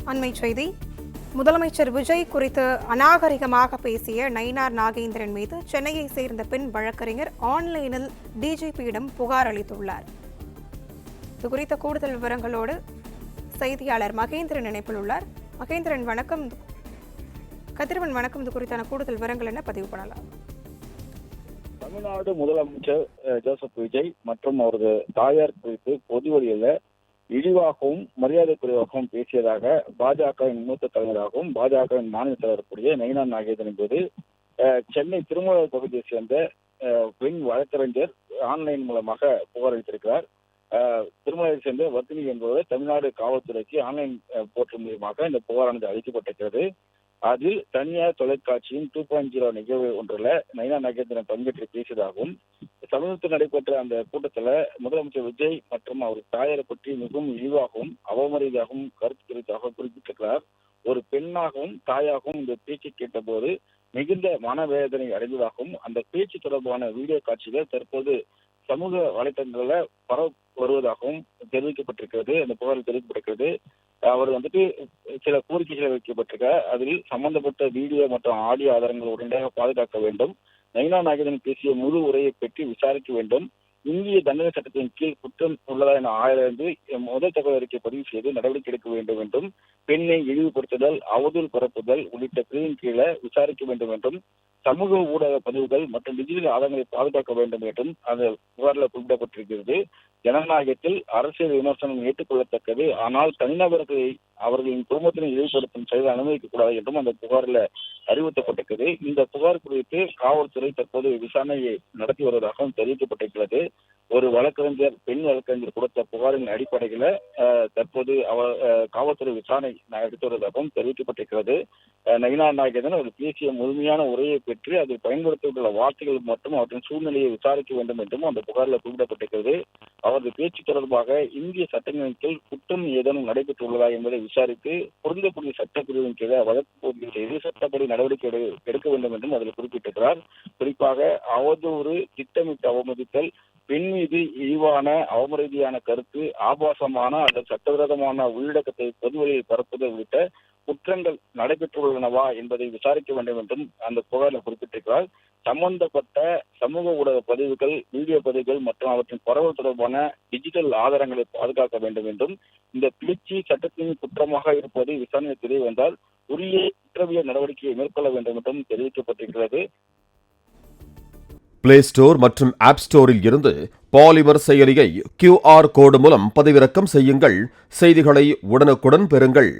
அண்மைச் செய்தி. முதலமைச்சர் விஜய் குறித்து அநாகரிகமாக பேசிய நயினார் நாகேந்திரன் மீது சென்னையை சேர்ந்த பெண் வழக்கறிஞர் ஆன்லைனில் டிஜிபியிடம் புகார் அளித்துள்ளார். இது குறித்த கூடுதல் விவரங்களோடு செய்தியாளர் மகேந்திரன் இணைப்பில் உள்ளார். மகேந்திரன் வணக்கம். கதிரவன் வணக்கம். இது குறித்தான கூடுதல் விவரங்கள் என்ன பதிவு பண்ணலாம்? தமிழ்நாடு முதலமைச்சர் ஜோசப் விஜய் மற்றும் அவரது தாயார் குறித்து பொது வழியில இழிவாகவும் மரியாதை குறைவாகவும் பேசியதாக பாஜகவின் மூத்த தலைவராகவும் பாஜகவின் மாநில தலைவருடைய நயினார் நாகேந்திரன் என்பது சென்னை திருமூலர் பகுதியை சேர்ந்த பெண் வழக்கறிஞர் ஆன்லைன் மூலமாக புகார் அளித்திருக்கிறார். திருமலையை சேர்ந்த வர்த்தினி என்பவர் தமிழ்நாடு காவல்துறைக்கு ஆன்லைன் போர்ட்டல் மூலமாக இந்த புகாரானது அளிக்கப்பட்டிருக்கிறது. அதில் தனியார் தொலைக்காட்சியின் 2.0 நிகழ்வு ஒன்றில் நயினார் நாகேந்திரன் பங்கேற்று பேசியதாகவும் சமீபத்தில் நடைபெற்ற அந்த கூட்டத்தில் முதலமைச்சர் விஜய் மற்றும் அவர் தாயாரை பற்றி மிகவும் இழிவாகவும் அவமரியாதையாகவும் கருத்து தெரிவித்ததாக குறிப்பிட்டிருக்கிறார். ஒரு பெண்ணாகவும் தாயாகவும் இந்த பேச்சை கேட்டபோது மிகுந்த மனவேதனை அடைந்ததாகவும் அந்த பேச்சு தொடர்பான வீடியோ காட்சிகள் தற்போது சமூக வலைத்தளங்களில் பரவ வருவதாகவும் தெரிவிக்கப்பட்டிருக்கிறது. அந்த புகாரில் தெரிவிக்கப்பட்டிருக்கிறது. அவர் சில கோரிக்கைகளை வைக்கப்பட்டிருக்க, அதில் சம்பந்தப்பட்ட வீடியோ மற்றும் ஆடியோ ஆதாரங்கள் உடனடியாக பாதுகாக்க வேண்டும். நயினார் நாகேந்திரன் பேசிய முழு உரையை பற்றி விசாரிக்க வேண்டும். இந்திய தண்டனை சட்டத்தின் கீழ் குற்றம் உள்ளதா என ஆராய்ந்து முதல் தகவல் அறிக்கை பதிவு செய்து நடவடிக்கை எடுக்க வேண்டும் என்றும், பெண்ணை இழிவுபடுத்துதல், அவதூறு பரப்புதல் உள்ளிட்ட பிரிவின் கீழே விசாரிக்க வேண்டும் என்றும், சமூக ஊடக பதிவுகள் மற்றும் டிஜிட்டல் ஆதாரங்களை பாதுகாக்க வேண்டும் என்றும் அந்த புகாரில் குறிப்பிடப்பட்டிருக்கிறது. ஜனநாயகத்தில் அரசியல் விமர்சனம் ஏற்றுக்கொள்ளத்தக்கது, ஆனால் தனிநபர்களை அவர்களின் குடும்பத்தினை இழிவுபடுத்தும் செயல் அனுமதிக்கக்கூடாது என்றும் அந்த புகாரில் அறிவுறுத்தப்பட்டிருக்கிறது. இந்த புகார் குறித்து காவல்துறை தற்போது விசாரணையை நடத்தி வருவதாகவும் தெரிவிக்கப்பட்டிருக்கிறது. ஒரு வழக்கறிஞர் பெண் வழக்கறிஞர் கொடுத்த புகாரின் அடிப்படையில் தற்போது காவல்துறை விசாரணை எடுத்து வருவதாகவும் தெரிவிக்கப்பட்டிருக்கிறது. நயினார் நாகேந்திரன் அவர் பேசிய முழுமையான உரையை பெற்று அதில் பயன்படுத்தப்பட்டுள்ள வார்த்தைகள் மற்றும் அவற்றின் சூழ்நிலையை விசாரிக்க வேண்டும் என்றும் அந்த புகாரில் குறிப்பிடப்பட்டிருக்கிறது. அவரது பேச்சு தொடர்பாக இந்திய சட்டங்களின் கீழ் குற்றம் ஏதேனும் நடைபெற்றுள்ளதா என்பதை விசாரித்து பொருந்தக்கூடிய சட்டப்பிரிவின் கீழே வழக்கு பதிவு செய்து சட்டப்படி நடவடிக்கை எடுக்க வேண்டும் என்றும் அதில் குறிப்பிட்டிருக்கிறார். குறிப்பாக அவதூறு, திட்டமிட்டு அவமதித்தல், பெண் மீது இழிவான அவமரியாதையான கருத்து, ஆபாசமான அல்லது சட்டவிரோதமான உள்ளடக்கத்தை பொதுவெளியில் பரப்புதல் உள்ளிட்ட குற்றங்கள் நடைபெற்றுள்ளனவா என்பதை விசாரிக்க வேண்டும் என்றும் அந்த புகாரில் குறிப்பிட்டிருக்கிறார். சம்பந்தப்பட்ட சமூக ஊடக பதிவுகள், வீடியோ பதிவுகள் மற்றும் அவற்றின் பரவல் தொடர்பான டிஜிட்டல் ஆதாரங்களை பாதுகாக்க வேண்டும் என்றும், இந்த பேச்சு சட்டத்தின் குற்றமாக இருப்பது விசாரணை தெரிய வந்தால் உரிய குற்றவியல் நடவடிக்கையை மேற்கொள்ள வேண்டும் என்றும் தெரிவிக்கப்பட்டிருக்கிறது. பிளே ஸ்டோர் மற்றும் ஆப் ஸ்டோரில் இருந்து பாலிமர் செயலியை QR கோடு மூலம் பதிவிறக்கம் செய்யுங்கள். செய்திகளை உடனுக்குடன் பெறுங்கள்.